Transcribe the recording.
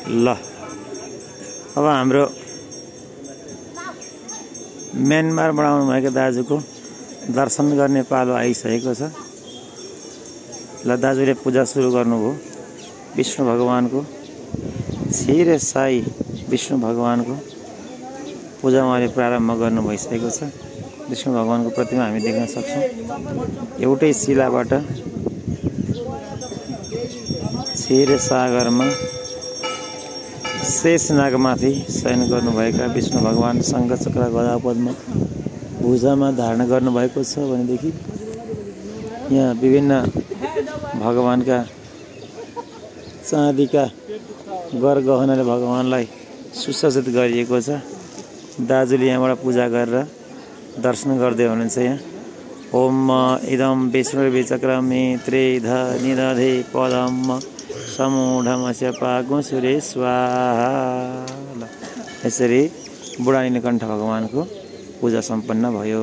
ल अब हाम्रो म्यानमार बनाउनु भएको दाजुको दर्शन गर्ने पालो आइसकेको छ। ल दाजुले पूजा सुरु गर्नुभयो विष्णु भगवानको, छिरे साई विष्णु भगवानको पूजा उहाँले प्रारम्भ गर्नु भइसकेको छ। विष्णु भगवानको प्रतिमा हामी देख्न सक्छौं। एउटै शिलाबाट छिरे सागरमा शेष नागमाथि शयन गर्नुभएका विष्णु भगवान शंख चक्र गदा पद्म भुजामा धारण गर्नुभएको छ भनेदेखि यहाँ विभिन्न भगवानका चाँदीका गरगहनाले भगवानलाई सुसज्जित गरिएको छ। दाजुले यहाँबाट पूजा गरेर दर्शन गर्दै हुनुहुन्छ। यहाँ ओम इदं विष्णुर्विचक्रमे त्रिध निदधे पदम समूढमस्य पागुसुरे स्वाहा। यसरी बुढा नीलकण्ठ भगवानको पूजा सम्पन्न भयो।